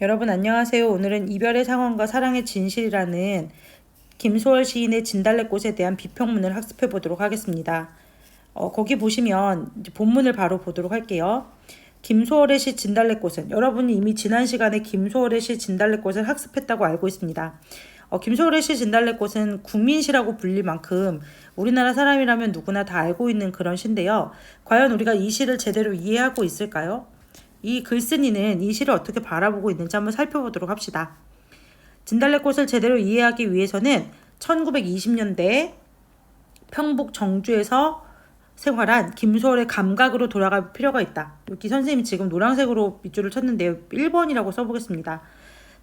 여러분 안녕하세요. 오늘은 이별의 상황과 사랑의 진실이라는 김소월 시인의 진달래꽃에 대한 비평문을 학습해 보도록 하겠습니다. 거기 보시면 이제 본문을 바로 보도록 할게요. 김소월의 시 진달래꽃은, 여러분이 이미 지난 시간에 김소월의 시 진달래꽃을 학습했다고 알고 있습니다. 김소월의 시 진달래꽃은 국민시라고 불릴 만큼 우리나라 사람이라면 누구나 다 알고 있는 그런 시인데요. 과연 우리가 이 시를 제대로 이해하고 있을까요? 이 글쓴이는 이 시를 어떻게 바라보고 있는지 한번 살펴보도록 합시다. 진달래꽃을 제대로 이해하기 위해서는 1920년대 평북 정주에서 생활한 김소월의 감각으로 돌아갈 필요가 있다. 여기 선생님이 지금 노란색으로 밑줄을 쳤는데요. 1번이라고 써보겠습니다.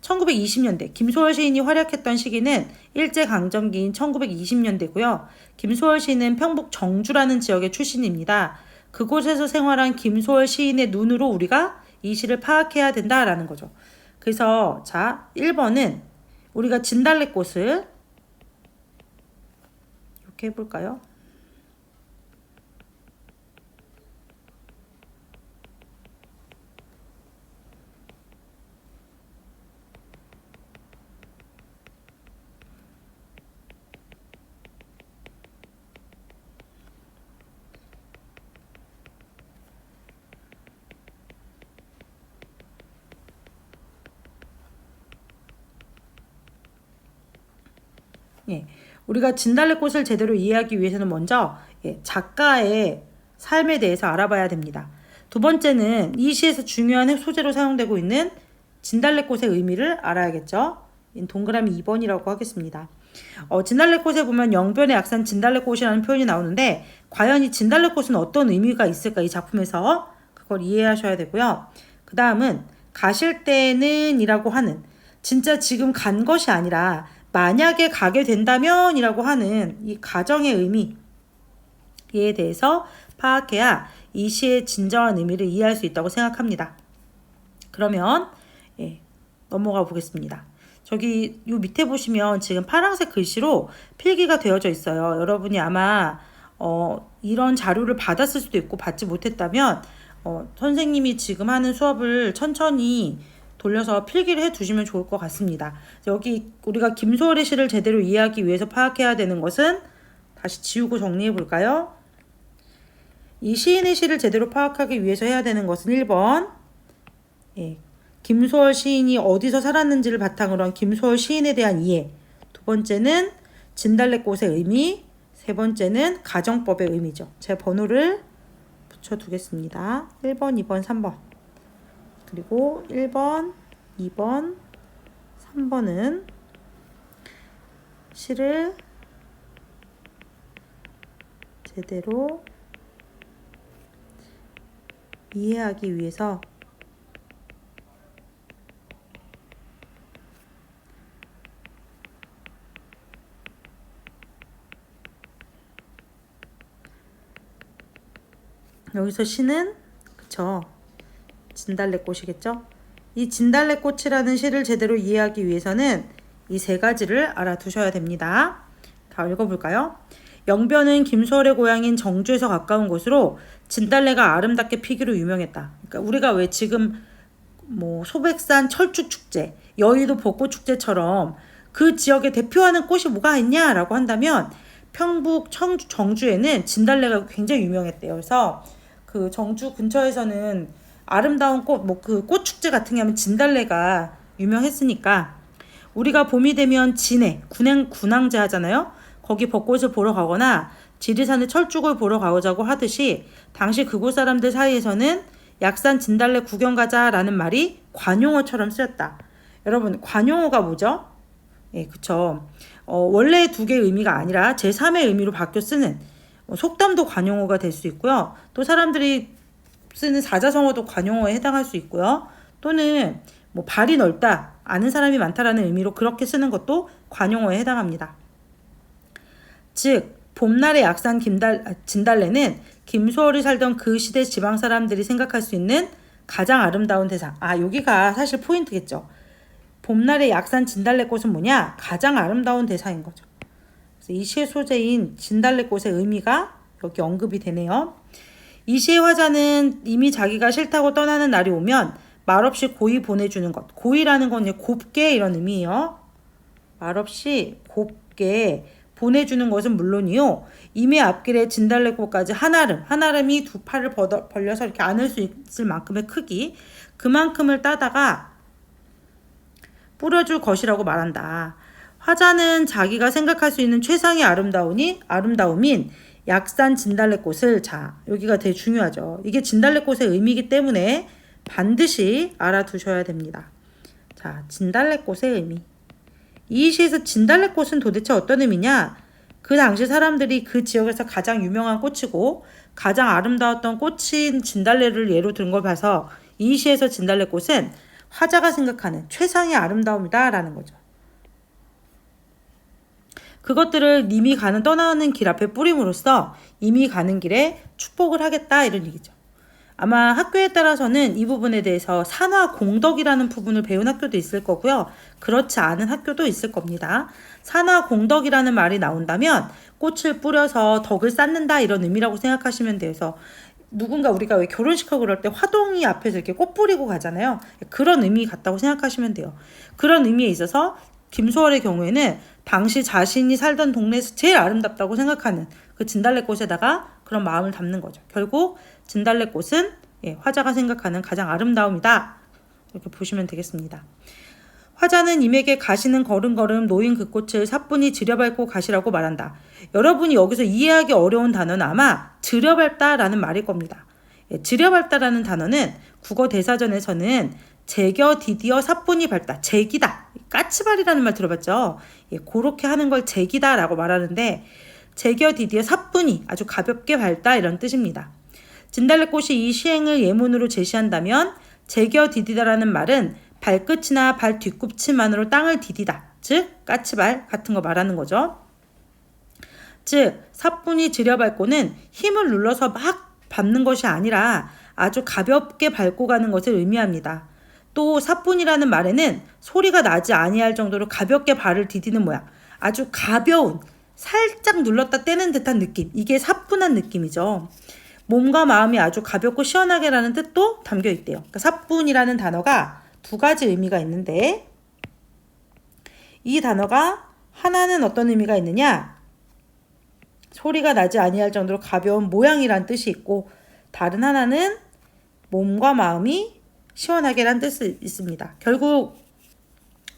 1920년대 김소월 시인이 활약했던 시기는 일제강점기인 1920년대고요. 김소월 시인은 평북 정주라는 지역의 출신입니다. 그곳에서 생활한 김소월 시인의 눈으로 우리가 이 시를 파악해야 된다라는 거죠. 그래서 자 1번은 우리가 진달래꽃을 이렇게 해볼까요? 예, 우리가 진달래꽃을 제대로 이해하기 위해서는 먼저 작가의 삶에 대해서 알아봐야 됩니다. 두 번째는 이 시에서 중요한 소재로 사용되고 있는 진달래꽃의 의미를 알아야겠죠. 동그라미 2번이라고 하겠습니다. 진달래꽃에 보면 영변의 약산 진달래꽃이라는 표현이 나오는데 과연 이 진달래꽃은 어떤 의미가 있을까 이 작품에서 그걸 이해하셔야 되고요. 그 다음은 가실 때는 이라고 하는 진짜 지금 간 것이 아니라 만약에 가게 된다면 이라고 하는 이 가정의 의미에 대해서 파악해야 이 시의 진정한 의미를 이해할 수 있다고 생각합니다. 그러면 넘어가 보겠습니다. 저기 요 밑에 보시면 지금 파란색 글씨로 필기가 되어져 있어요. 여러분이 아마 이런 자료를 받았을 수도 있고 받지 못했다면 선생님이 지금 하는 수업을 천천히 돌려서 필기를 해두시면 좋을 것 같습니다. 여기 우리가 김소월의 시를 제대로 이해하기 위해서 파악해야 되는 것은 다시 지우고 정리해 볼까요? 이 시인의 시를 제대로 파악하기 위해서 해야 되는 것은 1번 김소월 시인이 어디서 살았는지를 바탕으로 한 김소월 시인에 대한 이해. 두 번째는 진달래꽃의 의미. 세 번째는 가정법의 의미죠. 제 번호를 붙여두겠습니다. 1번, 2번, 3번. 그리고 1번, 2번, 3번은 시를 제대로 이해하기 위해서 여기서 시는 그쵸 진달래꽃이겠죠. 이 진달래꽃이라는 시를 제대로 이해하기 위해서는 이 세 가지를 알아두셔야 됩니다. 다 읽어볼까요? 영변은 김소월의 고향인 정주에서 가까운 곳으로 진달래가 아름답게 피기로 유명했다. 그러니까 우리가 왜 지금 뭐 소백산 철쭉 축제, 여의도 벚꽃 축제처럼 그 지역에 대표하는 꽃이 뭐가 있냐라고 한다면 평북 정주에는 진달래가 굉장히 유명했대요. 그래서 그 정주 근처에서는 아름다운 꽃, 뭐 그 꽃 축제 같은 게 하면 진달래가 유명했으니까 우리가 봄이 되면 진해, 군항제 하잖아요. 거기 벚꽃을 보러 가거나 지리산의 철쭉을 보러 가자고 하듯이 당시 그곳 사람들 사이에서는 약산 진달래 구경 가자라는 말이 관용어처럼 쓰였다. 여러분 관용어가 뭐죠? 그쵸. 원래 두 개의 의미가 아니라 제3의 의미로 바뀌어 쓰는 속담도 관용어가 될 수 있고요. 또 사람들이 쓰는 사자성어도 관용어에 해당할 수 있고요. 또는 뭐 발이 넓다, 아는 사람이 많다라는 의미로 그렇게 쓰는 것도 관용어에 해당합니다. 즉 봄날의 약산 진달래는 김소월이 살던 그 시대 지방 사람들이 생각할 수 있는 가장 아름다운 대상. 여기가 사실 포인트겠죠. 봄날의 약산 진달래꽃은 뭐냐? 가장 아름다운 대상인 거죠. 그래서 이 시의 소재인 진달래꽃의 의미가 여기 언급이 되네요. 이 시의 화자는 이미 자기가 싫다고 떠나는 날이 오면 말없이 고이 보내주는 것. 고이라는 건 곱게 이런 의미예요. 말없이 곱게 보내주는 것은 물론이요. 임의 앞길에 진달래꽃까지 한아름이 두 팔을 벌려서 이렇게 안을 수 있을 만큼의 크기, 그만큼을 따다가 뿌려줄 것이라고 말한다. 화자는 자기가 생각할 수 있는 최상의 아름다움인 약산 진달래꽃을, 자, 여기가 되게 중요하죠. 이게 진달래꽃의 의미이기 때문에 반드시 알아두셔야 됩니다. 자, 진달래꽃의 의미. 이 시에서 진달래꽃은 도대체 어떤 의미냐? 그 당시 사람들이 그 지역에서 가장 유명한 꽃이고 가장 아름다웠던 꽃인 진달래를 예로 든 걸 봐서 이 시에서 진달래꽃은 화자가 생각하는 최상의 아름다움이다 라는 거죠. 그것들을 님이 떠나는 길 앞에 뿌림으로써 이미 가는 길에 축복을 하겠다 이런 얘기죠. 아마 학교에 따라서는 이 부분에 대해서 산화공덕이라는 부분을 배운 학교도 있을 거고요. 그렇지 않은 학교도 있을 겁니다. 산화공덕이라는 말이 나온다면 꽃을 뿌려서 덕을 쌓는다 이런 의미라고 생각하시면 돼서 누군가 우리가 왜 결혼식하고 그럴 때 화동이 앞에서 이렇게 꽃 뿌리고 가잖아요. 그런 의미 같다고 생각하시면 돼요. 그런 의미에 있어서 김소월의 경우에는 당시 자신이 살던 동네에서 제일 아름답다고 생각하는 그 진달래꽃에다가 그런 마음을 담는 거죠. 결국 진달래꽃은 화자가 생각하는 가장 아름다움이다. 이렇게 보시면 되겠습니다. 화자는 임에게 가시는 걸음걸음 놓인 그 꽃을 사뿐히 들여밟고 가시라고 말한다. 여러분이 여기서 이해하기 어려운 단어는 아마 들여밟다라는 말일 겁니다. 들여밟다라는 단어는 국어 대사전에서는 제겨 디디어 사뿐히 밟다, 제기다, 까치발이라는 말 들어봤죠? 그렇게 하는 걸 제기다라고 말하는데 제겨 디디어 사뿐히 아주 가볍게 밟다 이런 뜻입니다. 진달래꽃이 이 시행을 예문으로 제시한다면 제겨 디디다라는 말은 발끝이나 발 뒤꿈치만으로 땅을 디디다, 즉 까치발 같은 거 말하는 거죠. 즉 사뿐히 들여밟고는 힘을 눌러서 막 밟는 것이 아니라 아주 가볍게 밟고 가는 것을 의미합니다. 또 사뿐이라는 말에는 소리가 나지 아니할 정도로 가볍게 발을 디디는 모양, 아주 가벼운, 살짝 눌렀다 떼는 듯한 느낌, 이게 사뿐한 느낌이죠. 몸과 마음이 아주 가볍고 시원하게라는 뜻도 담겨 있대요. 그러니까 사뿐이라는 단어가 두 가지 의미가 있는데 이 단어가 하나는 어떤 의미가 있느냐? 소리가 나지 아니할 정도로 가벼운 모양이란 뜻이 있고 다른 하나는 몸과 마음이 시원하게란 뜻이 있습니다. 결국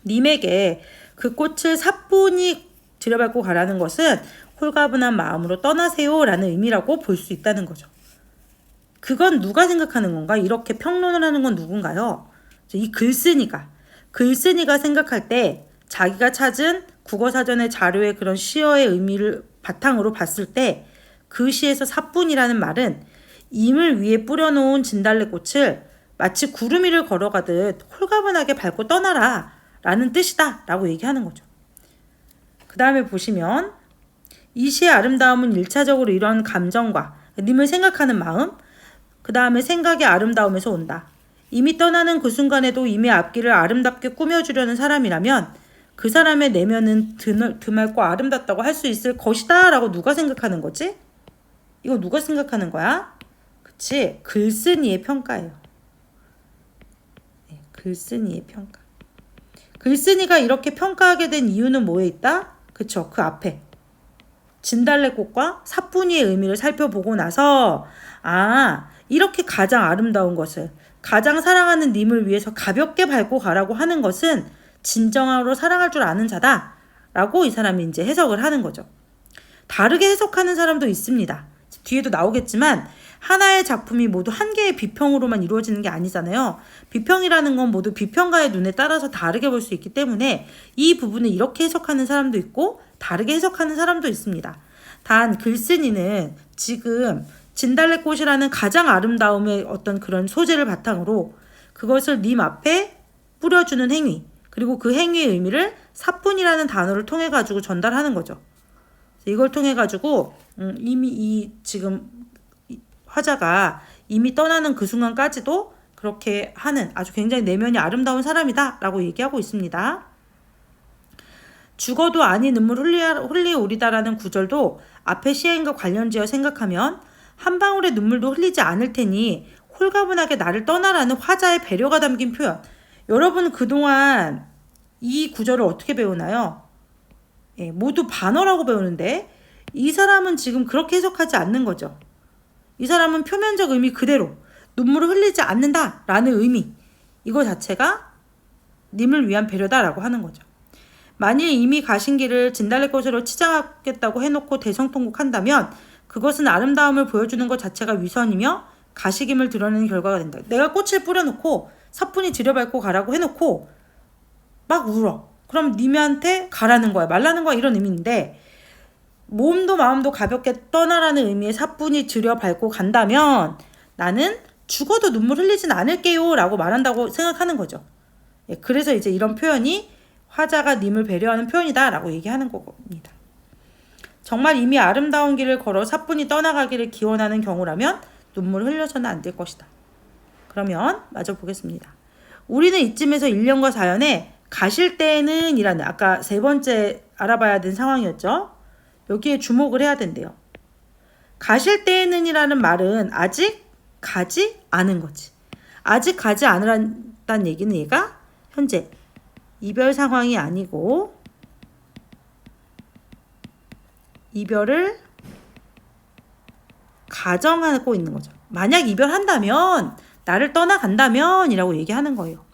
님에게 그 꽃을 사뿐히 들여밟고 가라는 것은 홀가분한 마음으로 떠나세요 라는 의미라고 볼 수 있다는 거죠. 그건 누가 생각하는 건가? 이렇게 평론을 하는 건 누군가요? 이 글쓴이가 생각할 때 자기가 찾은 국어사전의 자료의 그런 시어의 의미를 바탕으로 봤을 때 그 시에서 사뿐이라는 말은 임을 위에 뿌려놓은 진달래꽃을 마치 구름 위를 걸어가듯 홀가분하게 밟고 떠나라 라는 뜻이다 라고 얘기하는 거죠. 그 다음에 보시면 이 시의 아름다움은 1차적으로 이런 감정과 님을 생각하는 마음, 그 다음에 생각의 아름다움에서 온다. 이미 떠나는 그 순간에도 임의 앞길을 아름답게 꾸며주려는 사람이라면 그 사람의 내면은 드넓고 아름답다고 할 수 있을 것이다 라고 누가 생각하는 거지? 이거 누가 생각하는 거야? 그치? 글쓴이의 평가예요. 글쓴이의 평가. 글쓴이가 이렇게 평가하게 된 이유는 뭐에 있다? 그쵸? 그 앞에 진달래꽃과 사뿐이의 의미를 살펴보고 나서 이렇게 가장 아름다운 것을 가장 사랑하는 님을 위해서 가볍게 밟고 가라고 하는 것은 진정으로 사랑할 줄 아는 자다 라고 이 사람이 이제 해석을 하는 거죠. 다르게 해석하는 사람도 있습니다. 뒤에도 나오겠지만 하나의 작품이 모두 한 개의 비평으로만 이루어지는 게 아니잖아요. 비평이라는 건 모두 비평가의 눈에 따라서 다르게 볼 수 있기 때문에 이 부분을 이렇게 해석하는 사람도 있고 다르게 해석하는 사람도 있습니다. 단 글쓴이는 지금 진달래꽃이라는 가장 아름다움의 어떤 그런 소재를 바탕으로 그것을 님 앞에 뿌려주는 행위, 그리고 그 행위의 의미를 사뿐이라는 단어를 통해 가지고 전달하는 거죠. 이걸 통해 가지고 이미 지금 화자가 이미 떠나는 그 순간까지도 그렇게 하는 아주 굉장히 내면이 아름다운 사람이다 라고 얘기하고 있습니다. 죽어도 아니 눈물 흘리오리다라는 구절도 앞의 시행과 관련지어 생각하면 한 방울의 눈물도 흘리지 않을 테니 홀가분하게 나를 떠나라는 화자의 배려가 담긴 표현. 여러분 그동안 이 구절을 어떻게 배우나요? 예, 모두 반어라고 배우는데 이 사람은 지금 그렇게 해석하지 않는 거죠. 이 사람은 표면적 의미 그대로 눈물을 흘리지 않는다라는 의미, 이거 자체가 님을 위한 배려다라고 하는 거죠. 만일 이미 가신 길을 진달래꽃으로 치장하겠다고 해놓고 대성통곡한다면 그것은 아름다움을 보여주는 것 자체가 위선이며 가식임을 드러내는 결과가 된다. 내가 꽃을 뿌려놓고 사뿐히 들여밟고 가라고 해놓고 막 울어. 그럼 님한테 가라는 거야, 말라는 거야, 이런 의미인데 몸도 마음도 가볍게 떠나라는 의미의 사뿐히 들여밟고 간다면 나는 죽어도 눈물 흘리진 않을게요 라고 말한다고 생각하는 거죠. 예, 그래서 이제 이런 표현이 화자가 님을 배려하는 표현이다 라고 얘기하는 겁니다. 정말 이미 아름다운 길을 걸어 사뿐히 떠나가기를 기원하는 경우라면 눈물 흘려서는 안 될 것이다. 그러면 마저 보겠습니다. 우리는 이쯤에서 1년과 4년에 가실 때는 이라는 아까 세 번째 알아봐야 된 상황이었죠. 여기에 주목을 해야 된대요. 가실 때는 이라는 말은 아직 가지 않은 거지. 아직 가지 않으란다는 얘기는 얘가 현재 이별 상황이 아니고 이별을 가정하고 있는 거죠. 만약 이별한다면 나를 떠나간다면 이라고 얘기하는 거예요.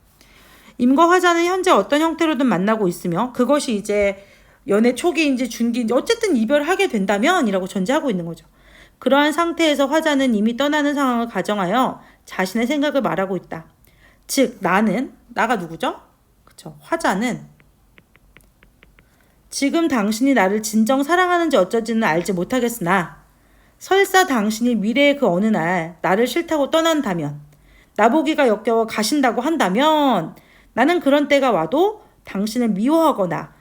임과 화자는 현재 어떤 형태로든 만나고 있으며 그것이 이제 연애 초기인지 중기인지 어쨌든 이별하게 된다면 이라고 전제하고 있는 거죠. 그러한 상태에서 화자는 이미 떠나는 상황을 가정하여 자신의 생각을 말하고 있다. 즉 나는, 나가 누구죠? 그쵸. 화자는 지금 당신이 나를 진정 사랑하는지 어쩌지는 알지 못하겠으나 설사 당신이 미래의 그 어느 날 나를 싫다고 떠난다면 나보기가 역겨워 가신다고 한다면 나는 그런 때가 와도 당신을 미워하거나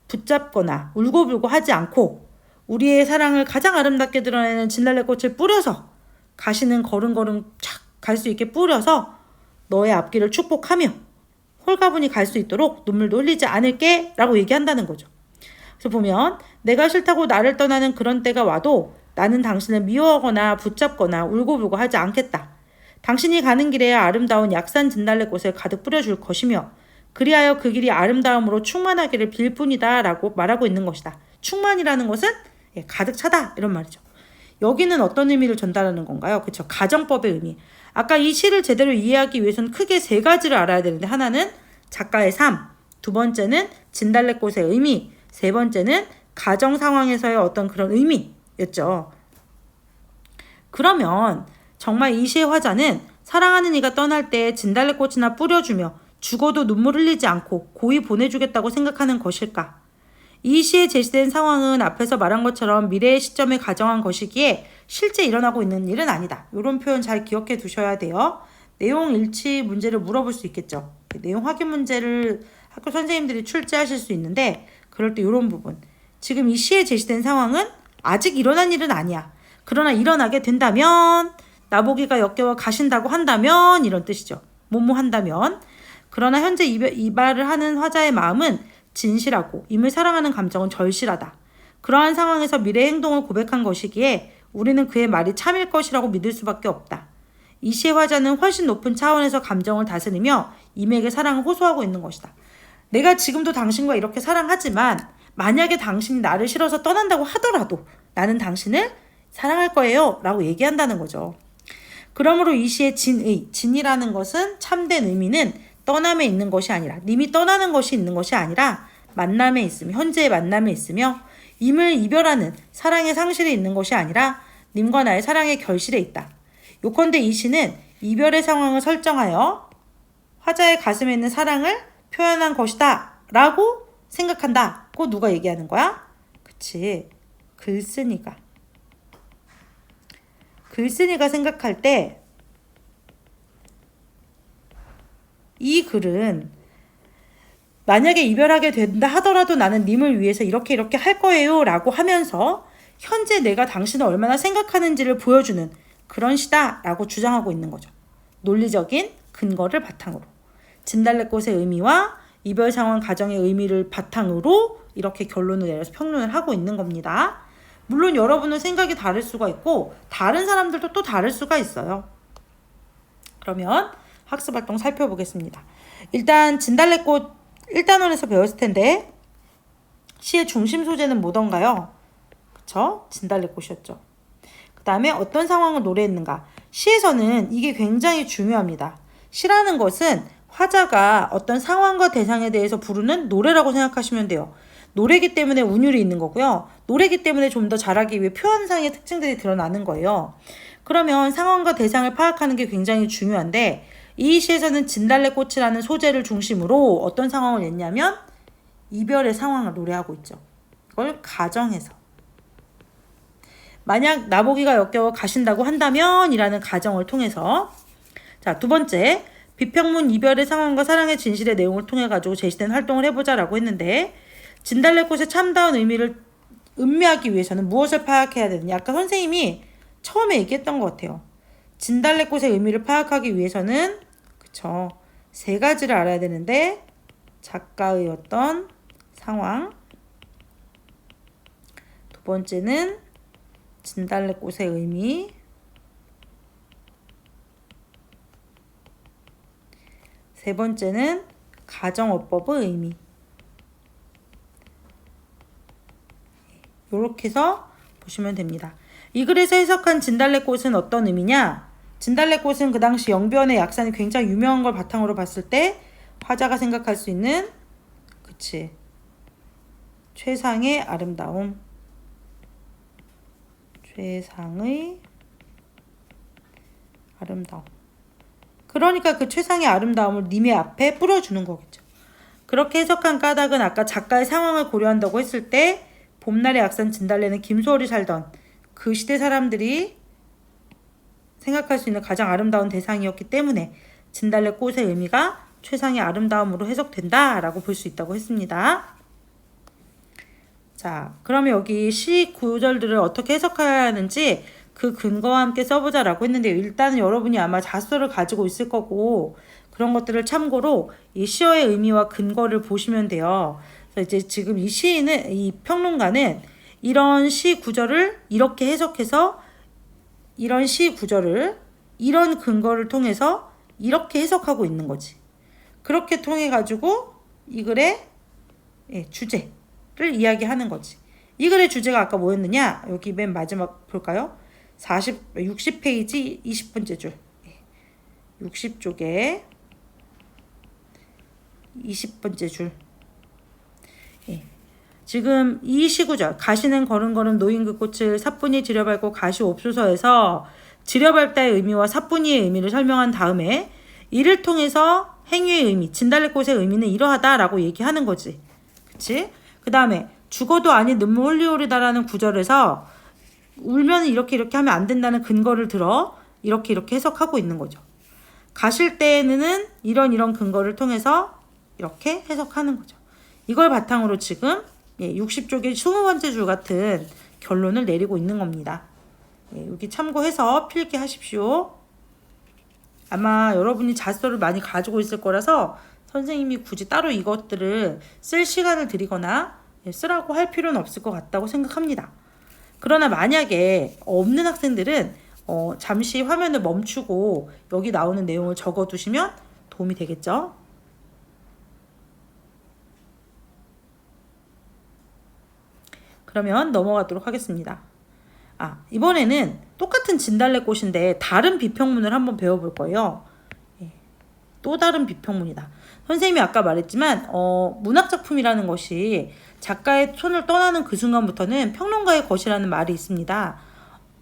붙잡거나 울고불고 하지 않고 우리의 사랑을 가장 아름답게 드러내는 진달래꽃을 뿌려서 가시는 걸음걸음 착 갈 수 있게 뿌려서 너의 앞길을 축복하며 홀가분히 갈 수 있도록 눈물도 흘리지 않을게 라고 얘기한다는 거죠. 그래서 보면 내가 싫다고 나를 떠나는 그런 때가 와도 나는 당신을 미워하거나 붙잡거나 울고불고 하지 않겠다. 당신이 가는 길에 아름다운 약산 진달래꽃을 가득 뿌려줄 것이며 그리하여 그 길이 아름다움으로 충만하기를 빌 뿐이다 라고 말하고 있는 것이다. 충만이라는 것은 가득 차다 이런 말이죠. 여기는 어떤 의미를 전달하는 건가요? 그렇죠. 가정법의 의미. 아까 이 시를 제대로 이해하기 위해서는 크게 세 가지를 알아야 되는데 하나는 작가의 삶, 두 번째는 진달래꽃의 의미, 세 번째는 가정 상황에서의 어떤 그런 의미였죠. 그러면 정말 이 시의 화자는 사랑하는 이가 떠날 때 진달래꽃이나 뿌려주며 죽어도 눈물 흘리지 않고 고이 보내주겠다고 생각하는 것일까? 이 시에 제시된 상황은 앞에서 말한 것처럼 미래의 시점에 가정한 것이기에 실제 일어나고 있는 일은 아니다. 이런 표현 잘 기억해 두셔야 돼요. 내용 일치 문제를 물어볼 수 있겠죠. 내용 확인 문제를 학교 선생님들이 출제하실 수 있는데 그럴 때 이런 부분. 지금 이 시에 제시된 상황은 아직 일어난 일은 아니야. 그러나 일어나게 된다면 나보기가 역겨워 가신다고 한다면 이런 뜻이죠. 뭐뭐 한다면. 그러나 현재 이발을 하는 화자의 마음은 진실하고 임을 사랑하는 감정은 절실하다. 그러한 상황에서 미래의 행동을 고백한 것이기에 우리는 그의 말이 참일 것이라고 믿을 수밖에 없다. 이 시의 화자는 훨씬 높은 차원에서 감정을 다스리며 임에게 사랑을 호소하고 있는 것이다. 내가 지금도 당신과 이렇게 사랑하지만 만약에 당신이 나를 싫어서 떠난다고 하더라도 나는 당신을 사랑할 거예요 라고 얘기한다는 거죠. 그러므로 이 시의 진이라는 것은 참된 의미는 떠남에 있는 것이 아니라 님이 떠나는 것이 있는 것이 아니라 만남에 있으며 현재의 만남에 있으며 임을 이별하는 사랑의 상실에 있는 것이 아니라 님과 나의 사랑의 결실에 있다. 요컨대 이 시는 이별의 상황을 설정하여 화자의 가슴에 있는 사랑을 표현한 것이다 라고 생각한다. 그 누가 얘기하는 거야? 그치, 글쓴이가 생각할 때 이 글은 만약에 이별하게 된다 하더라도 나는 님을 위해서 이렇게 할 거예요 라고 하면서 현재 내가 당신을 얼마나 생각하는지를 보여주는 그런 시다 라고 주장하고 있는 거죠. 논리적인 근거를 바탕으로 진달래꽃의 의미와 이별 상황 가정의 의미를 바탕으로 이렇게 결론을 내려서 평론을 하고 있는 겁니다. 물론 여러분은 생각이 다를 수가 있고 다른 사람들도 또 다를 수가 있어요. 그러면 학습활동 살펴보겠습니다. 일단 진달래꽃 1단원에서 배웠을 텐데 시의 중심 소재는 뭐던가요? 그쵸? 진달래꽃이었죠. 그 다음에 어떤 상황을 노래했는가? 시에서는 이게 굉장히 중요합니다. 시라는 것은 화자가 어떤 상황과 대상에 대해서 부르는 노래라고 생각하시면 돼요. 노래기 때문에 운율이 있는 거고요. 노래기 때문에 좀 더 잘하기 위해 표현상의 특징들이 드러나는 거예요. 그러면 상황과 대상을 파악하는 게 굉장히 중요한데 이 시에서는 진달래꽃이라는 소재를 중심으로 어떤 상황을 냈냐면 이별의 상황을 노래하고 있죠. 그걸 가정해서. 만약 나보기가 역겨워 가신다고 한다면 이라는 가정을 통해서 자, 두 번째 비평문 이별의 상황과 사랑의 진실의 내용을 통해 가지고 제시된 활동을 해보자 라고 했는데 진달래꽃의 참다운 의미를 음미하기 위해서는 무엇을 파악해야 되느냐. 아까 선생님이 처음에 얘기했던 것 같아요. 진달래꽃의 의미를 파악하기 위해서는 그쵸, 세 가지를 알아야 되는데 작가의 어떤 상황, 두 번째는 진달래꽃의 의미, 세 번째는 가정어법의 의미. 이렇게 해서 보시면 됩니다. 이 글에서 해석한 진달래꽃은 어떤 의미냐? 진달래꽃은 그 당시 영변의 약산이 굉장히 유명한 걸 바탕으로 봤을 때 화자가 생각할 수 있는 그치, 최상의 아름다움, 최상의 아름다움. 그러니까 그 최상의 아름다움을 님의 앞에 뿌려주는 거겠죠. 그렇게 해석한 까닭은 아까 작가의 상황을 고려한다고 했을 때 봄날의 약산 진달래는 김소월이 살던 그 시대 사람들이 생각할 수 있는 가장 아름다운 대상이었기 때문에 진달래 꽃의 의미가 최상의 아름다움으로 해석된다라고 볼 수 있다고 했습니다. 자, 그러면 여기 시 구절들을 어떻게 해석해야 하는지 그 근거와 함께 써보자라고 했는데요. 일단은 여러분이 아마 자소를 가지고 있을 거고 그런 것들을 참고로 이 시어의 의미와 근거를 보시면 돼요. 그래서 이제 지금 이 시인은, 이 평론가는 이런 시 구절을 이렇게 해석해서 이런 시 구절을 이런 근거를 통해서 이렇게 해석하고 있는 거지. 그렇게 통해 가지고 이 글의 주제를 이야기하는 거지. 이 글의 주제가 아까 뭐였느냐? 여기 맨 마지막 볼까요? 60페이지 20번째 줄. 60쪽에 20번째 줄. 지금 이 시구절 가시는 걸음걸음 노인 그 꽃을 사뿐히 지려밟고 가시옵소서에서 지려밟다의 의미와 사뿐히의 의미를 설명한 다음에 이를 통해서 행위의 의미, 진달래꽃의 의미는 이러하다라고 얘기하는 거지. 그치? 그 다음에 죽어도 아니 눈물 홀리오리다라는 구절에서 울면 이렇게 하면 안 된다는 근거를 들어 이렇게 해석하고 있는 거죠. 가실 때에는 이런 근거를 통해서 이렇게 해석하는 거죠. 이걸 바탕으로 지금 60쪽의 20번째 줄 같은 결론을 내리고 있는 겁니다. 여기 참고해서 필기하십시오. 아마 여러분이 자소를 많이 가지고 있을 거라서 선생님이 굳이 따로 이것들을 쓸 시간을 드리거나 쓰라고 할 필요는 없을 것 같다고 생각합니다. 그러나 만약에 없는 학생들은 잠시 화면을 멈추고 여기 나오는 내용을 적어두시면 도움이 되겠죠? 그러면 넘어가도록 하겠습니다. 이번에는 똑같은 진달래꽃인데 다른 비평문을 한번 배워볼 거예요. 또 다른 비평문이다. 선생님이 아까 말했지만 문학작품이라는 것이 작가의 손을 떠나는 그 순간부터는 평론가의 것이라는 말이 있습니다.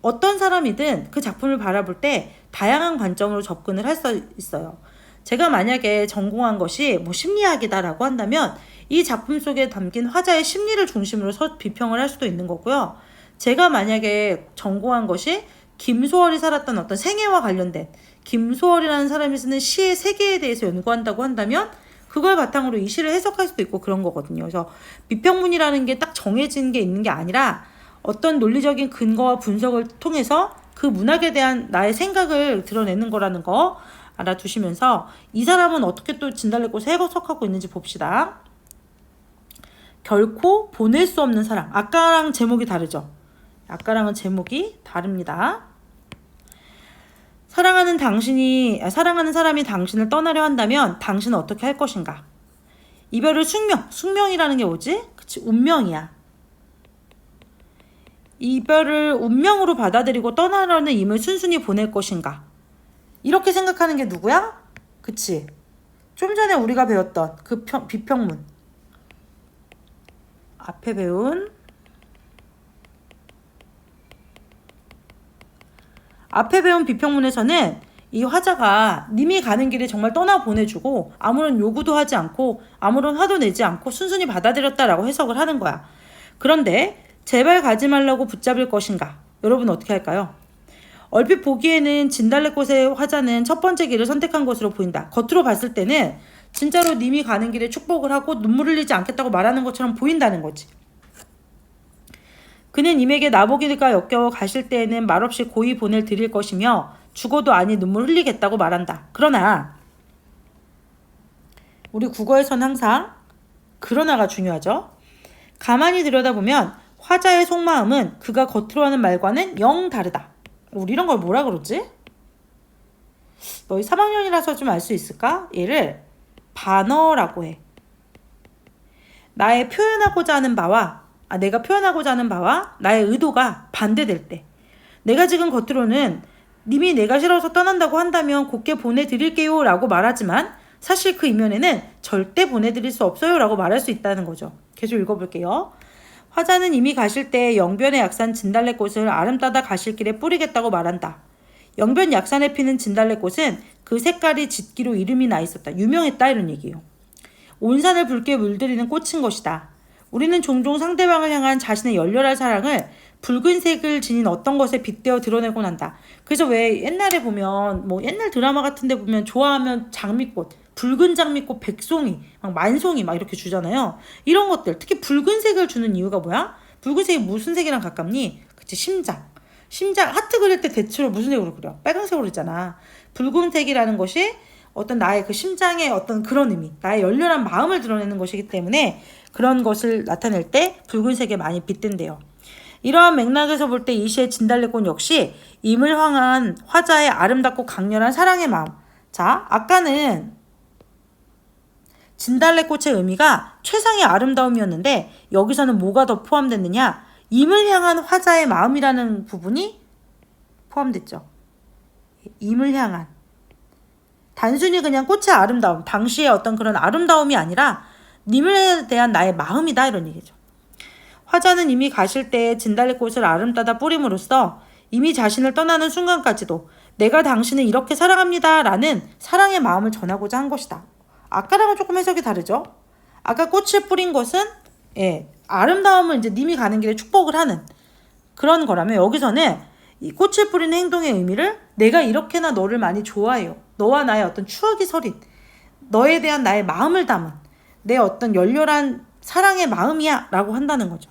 어떤 사람이든 그 작품을 바라볼 때 다양한 관점으로 접근을 할 수 있어요. 제가 만약에 전공한 것이 심리학이다라고 한다면 이 작품 속에 담긴 화자의 심리를 중심으로 비평을 할 수도 있는 거고요. 제가 만약에 전공한 것이 김소월이 살았던 어떤 생애와 관련된 김소월이라는 사람이 쓰는 시의 세계에 대해서 연구한다고 한다면 그걸 바탕으로 이 시를 해석할 수도 있고 그런 거거든요. 그래서 비평문이라는 게 딱 정해진 게 있는 게 아니라 어떤 논리적인 근거와 분석을 통해서 그 문학에 대한 나의 생각을 드러내는 거라는 거 알아두시면서 이 사람은 어떻게 또 진달래꽃을 해석하고 있는지 봅시다. 결코 보낼 수 없는 사랑. 아까랑 제목이 다르죠? 아까랑은 제목이 다릅니다. 사랑하는 사람이 당신을 떠나려 한다면 당신은 어떻게 할 것인가? 이별을 숙명이라는 게 뭐지? 그치, 운명이야. 이별을 운명으로 받아들이고 떠나려는 임을 순순히 보낼 것인가? 이렇게 생각하는 게 누구야? 그치? 좀 전에 우리가 배웠던 그 비평문. 앞에 배운 비평문에서는 이 화자가 님이 가는 길에 정말 떠나 보내주고 아무런 요구도 하지 않고 아무런 화도 내지 않고 순순히 받아들였다라고 해석을 하는 거야. 그런데 제발 가지 말라고 붙잡을 것인가? 여러분 어떻게 할까요? 얼핏 보기에는 진달래꽃의 화자는 첫 번째 길을 선택한 것으로 보인다. 겉으로 봤을 때는 진짜로 님이 가는 길에 축복을 하고 눈물 흘리지 않겠다고 말하는 것처럼 보인다는 거지. 그는 님에게 나보기가 역겨워 가실 때에는 말없이 고이 보낼 드릴 것이며 죽어도 아니 눈물 흘리겠다고 말한다. 그러나 우리 국어에서는 항상 그러나가 중요하죠. 가만히 들여다보면 화자의 속마음은 그가 겉으로 하는 말과는 영 다르다. 우리 이런 걸 뭐라 그러지? 너희 3학년이라서 좀 알 수 있을까? 얘를 반어라고 해. 내가 표현하고자 하는 바와 나의 의도가 반대될 때, 내가 지금 겉으로는 님이 내가 싫어서 떠난다고 한다면 곱게 보내드릴게요 라고 말하지만 사실 그 이면에는 절대 보내드릴 수 없어요 라고 말할 수 있다는 거죠. 계속 읽어볼게요. 화자는 이미 가실 때 영변의 약산 진달래꽃을 아름 따다 가실 길에 뿌리겠다고 말한다. 영변 약산에 피는 진달래꽃은 그 색깔이 짙기로 이름이 나 있었다. 유명했다 이런 얘기예요. 온 산을 붉게 물들이는 꽃인 것이다. 우리는 종종 상대방을 향한 자신의 열렬한 사랑을 붉은색을 지닌 어떤 것에 빗대어 드러내곤 한다. 그래서 왜 옛날에 보면 옛날 드라마 같은 데 보면 좋아하면 장미꽃, 붉은 장미꽃, 백송이, 막 만송이 막 이렇게 주잖아요. 이런 것들, 특히 붉은색을 주는 이유가 뭐야? 붉은색이 무슨 색이랑 가깝니? 그치, 심장, 하트 그릴 때 대체로 무슨 색으로 그려? 빨간색으로 그리잖아. 붉은색이라는 것이 어떤 나의 그 심장의 어떤 그런 의미, 나의 열렬한 마음을 드러내는 것이기 때문에 그런 것을 나타낼 때 붉은색에 많이 빗댄대요. 이러한 맥락에서 볼 때 이 시의 진달래꽃 역시 임을 향한 화자의 아름답고 강렬한 사랑의 마음. 자, 아까는 진달래꽃의 의미가 최상의 아름다움이었는데 여기서는 뭐가 더 포함됐느냐? 임을 향한 화자의 마음이라는 부분이 포함됐죠. 임을 향한. 단순히 그냥 꽃의 아름다움, 당시의 어떤 그런 아름다움이 아니라 님에 대한 나의 마음이다 이런 얘기죠. 화자는 이미 가실 때 진달래꽃을 아름 따다 뿌림으로써 이미 자신을 떠나는 순간까지도 내가 당신을 이렇게 사랑합니다 라는 사랑의 마음을 전하고자 한 것이다. 아까랑은 조금 해석이 다르죠. 아까 꽃을 뿌린 것은 아름다움을 이제 님이 가는 길에 축복을 하는 그런 거라면 여기서는 이 꽃을 뿌리는 행동의 의미를 내가 이렇게나 너를 많이 좋아해요. 너와 나의 어떤 추억이 서린 너에 대한 나의 마음을 담은 내 어떤 열렬한 사랑의 마음이야 라고 한다는 거죠.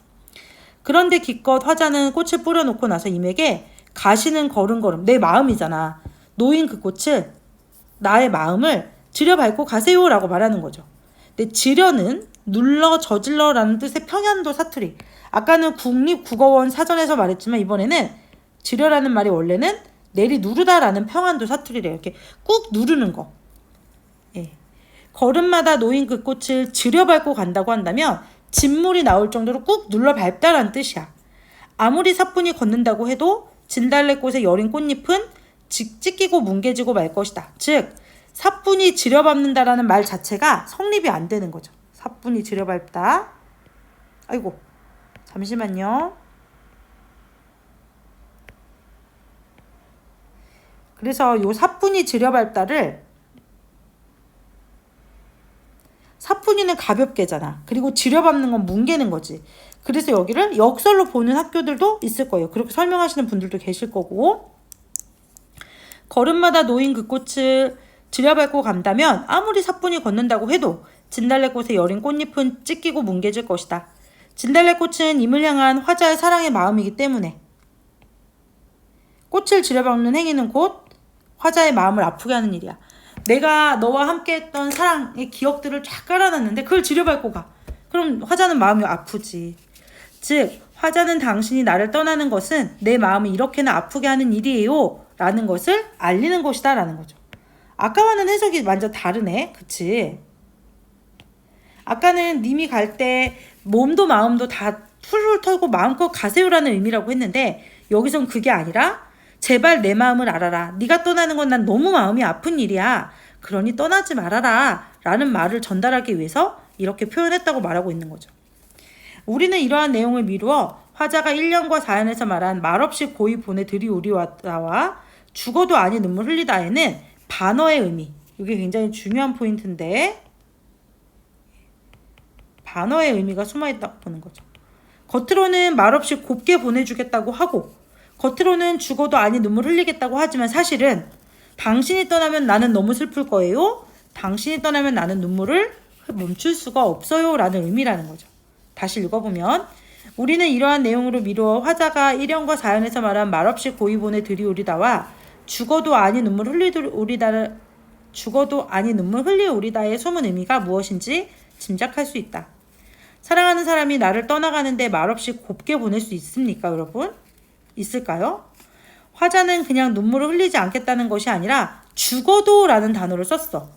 그런데 기껏 화자는 꽃을 뿌려놓고 나서 임에게 가시는 걸음걸음 내 마음이잖아. 놓인 그 꽃을 나의 마음을 지려밟고 가세요 라고 말하는 거죠. 근데 지려는 눌러 저질러 라는 뜻의 평현도 사투리. 아까는 국립국어원 사전에서 말했지만 이번에는 지려라는 말이 원래는 내리 누르다 라는 평안도 사투리래요. 이렇게 꾹 누르는 거. 걸음마다 놓인 그 꽃을 지려밟고 간다고 한다면 진물이 나올 정도로 꾹 눌러 밟다라는 뜻이야. 아무리 사뿐히 걷는다고 해도 진달래꽃의 여린 꽃잎은 찢기고 뭉개지고 말 것이다. 즉 사뿐히 지려밟는다라는 말 자체가 성립이 안 되는 거죠. 사뿐히 지려밟다. 아이고 잠시만요. 그래서 요 사뿐히 지려밟다를 사뿐이는 가볍게잖아. 그리고 지려밟는 건 뭉개는 거지. 그래서 여기를 역설로 보는 학교들도 있을 거예요. 그렇게 설명하시는 분들도 계실 거고. 걸음마다 놓인 그 꽃을 지려밟고 간다면 아무리 사뿐히 걷는다고 해도 진달래꽃의 여린 꽃잎은 찢기고 뭉개질 것이다. 진달래꽃은 임을 향한 화자의 사랑의 마음이기 때문에 꽃을 지려밟는 행위는 곧 화자의 마음을 아프게 하는 일이야. 내가 너와 함께 했던 사랑의 기억들을 쫙 깔아놨는데 그걸 지려밟고 가. 그럼 화자는 마음이 아프지. 즉 화자는 당신이 나를 떠나는 것은 내 마음을 이렇게나 아프게 하는 일이에요 라는 것을 알리는 것이다 라는 거죠. 아까와는 해석이 완전 다르네. 그치? 아까는 님이 갈 때 몸도 마음도 다 훌훌 털고 마음껏 가세요라는 의미라고 했는데 여기선 그게 아니라 제발 내 마음을 알아라. 네가 떠나는 건 난 너무 마음이 아픈 일이야. 그러니 떠나지 말아라 라는 말을 전달하기 위해서 이렇게 표현했다고 말하고 있는 거죠. 우리는 이러한 내용을 미루어 화자가 1년과 4년에서 말한 말없이 고이 보내드리오리다와 죽어도 아니 눈물 흘리다에는 반어의 의미, 이게 굉장히 중요한 포인트인데 반어의 의미가 숨어있다고 보는 거죠. 겉으로는 말없이 곱게 보내주겠다고 하고 겉으로는 죽어도 아니 눈물 흘리겠다고 하지만 사실은 당신이 떠나면 나는 너무 슬플 거예요. 당신이 떠나면 나는 눈물을 멈출 수가 없어요 라는 의미라는 거죠. 다시 읽어보면 우리는 이러한 내용으로 미루어 화자가 1년과 4년에서 말한 말없이 고이 보내드리오리다와 죽어도 아니 눈물 흘리오리다의 숨은 의미가 무엇인지 짐작할 수 있다. 사랑하는 사람이 나를 떠나가는데 말없이 곱게 보낼 수 있습니까, 여러분? 있을까요? 화자는 그냥 눈물을 흘리지 않겠다는 것이 아니라 죽어도 라는 단어를 썼어.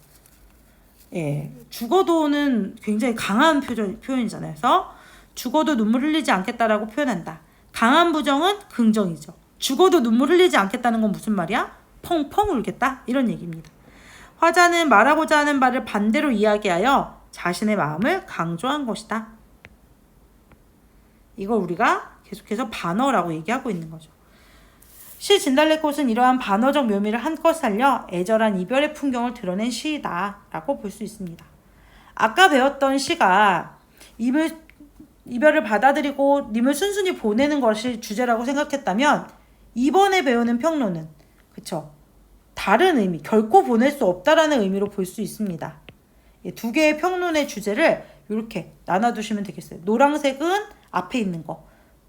예, 죽어도는 굉장히 강한 표현이잖아요. 그래서 죽어도 눈물 흘리지 않겠다라고 표현한다. 강한 부정은 긍정이죠. 죽어도 눈물 흘리지 않겠다는 건 무슨 말이야? 펑펑 울겠다 이런 얘기입니다. 화자는 말하고자 하는 바를 반대로 이야기하여 자신의 마음을 강조한 것이다. 이걸 우리가 계속해서 반어라고 얘기하고 있는 거죠. 시 진달래꽃은 이러한 반어적 묘미를 한껏 살려 애절한 이별의 풍경을 드러낸 시이다 라고 볼 수 있습니다. 아까 배웠던 시가 이별을 받아들이고 님을 순순히 보내는 것이 주제라고 생각했다면 이번에 배우는 평론은 그쵸? 다른 의미, 결코 보낼 수 없다라는 의미로 볼 수 있습니다. 두 개의 평론의 주제를 이렇게 나눠두시면 되겠어요. 노란색은 앞에 있는 거,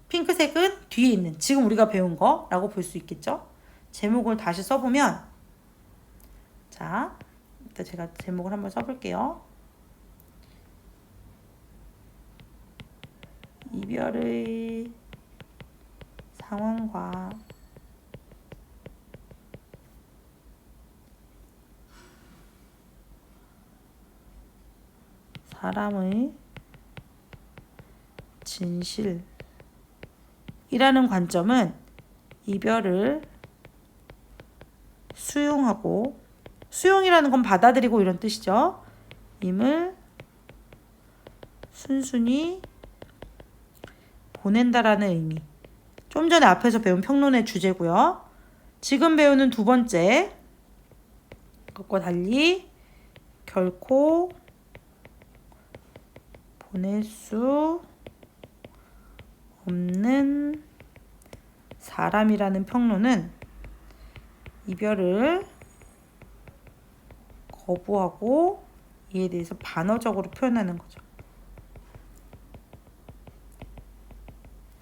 핑크색은 뒤에 있는 지금 우리가 배운 거라고 볼 수 있겠죠. 제목을 다시 써보면 자, 일단 제가 제목을 한번 써볼게요. 이별의 상황과 사람의 진실이라는 관점은 이별을 수용하고, 수용이라는 건 받아들이고 이런 뜻이죠. 임을 순순히 보낸다라는 의미. 좀 전에 앞에서 배운 평론의 주제고요. 지금 배우는 두 번째 것과 달리 결코 보낼 수 없는 사람이라는 평론은 이별을 거부하고 이에 대해서 반어적으로 표현하는 거죠.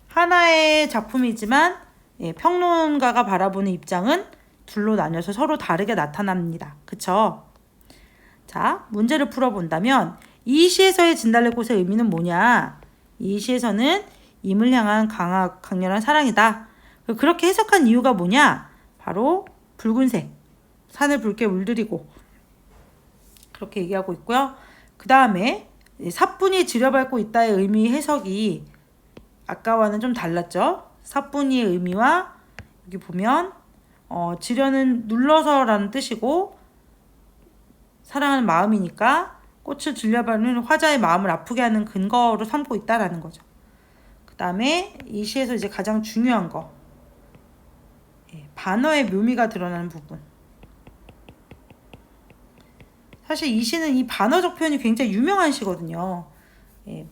하나의 작품이지만 평론가가 바라보는 입장은 둘로 나뉘어서 서로 다르게 나타납니다. 그쵸? 자, 문제를 풀어본다면 이 시에서의 진달래꽃의 의미는 뭐냐? 이 시에서는 임을 향한 강렬한 사랑이다. 그렇게 해석한 이유가 뭐냐? 바로 붉은색, 산을 붉게 물들이고 그렇게 얘기하고 있고요. 그 다음에 사뿐히 지려밟고 있다의 의미 해석이 아까와는 좀 달랐죠. 사뿐히의 의미와 여기 보면 지려는 눌러서라는 뜻이고 사랑하는 마음이니까 꽃을 질려밟는 화자의 마음을 아프게 하는 근거로 삼고 있다라는 거죠. 그 다음에 이 시에서 이제 가장 중요한 거, 반어의 묘미가 드러나는 부분. 사실 이 시는 이 반어적 표현이 굉장히 유명한 시거든요.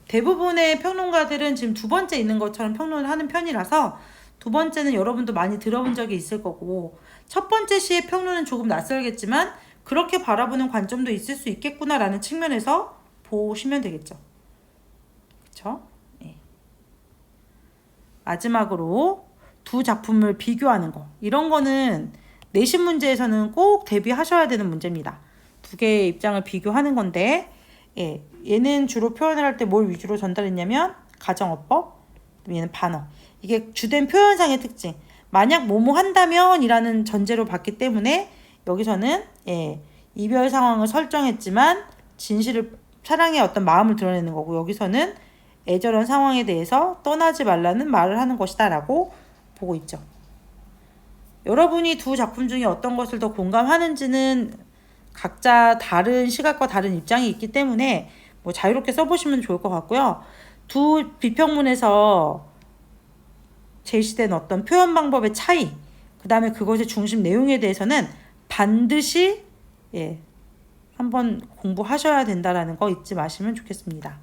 대부분의 평론가들은 지금 두 번째 있는 것처럼 평론을 하는 편이라서 두 번째는 여러분도 많이 들어본 적이 있을 거고 첫 번째 시의 평론은 조금 낯설겠지만 그렇게 바라보는 관점도 있을 수 있겠구나라는 측면에서 보시면 되겠죠. 그쵸? 마지막으로 두 작품을 비교하는 거. 이런 거는 내신 문제에서는 꼭 대비하셔야 되는 문제입니다. 두 개의 입장을 비교하는 건데 얘는 주로 표현을 할 때 뭘 위주로 전달했냐면 가정어법, 얘는 반어. 이게 주된 표현상의 특징. 만약 뭐뭐 한다면이라는 전제로 봤기 때문에 여기서는 이별 상황을 설정했지만 진실을 사랑의 어떤 마음을 드러내는 거고 여기서는 애절한 상황에 대해서 떠나지 말라는 말을 하는 것이다 라고 보고 있죠. 여러분이 두 작품 중에 어떤 것을 더 공감하는지는 각자 다른 시각과 다른 입장이 있기 때문에 뭐 자유롭게 써보시면 좋을 것 같고요. 두 비평문에서 제시된 어떤 표현 방법의 차이, 그 다음에 그것의 중심 내용에 대해서는 반드시 한번 공부하셔야 된다라는 거 잊지 마시면 좋겠습니다.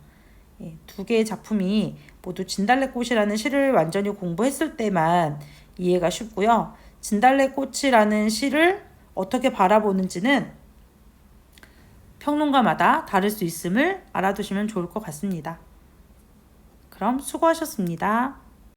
두 개의 작품이 모두 진달래꽃이라는 시를 완전히 공부했을 때만 이해가 쉽고요. 진달래꽃이라는 시를 어떻게 바라보는지는 평론가마다 다를 수 있음을 알아두시면 좋을 것 같습니다. 그럼 수고하셨습니다.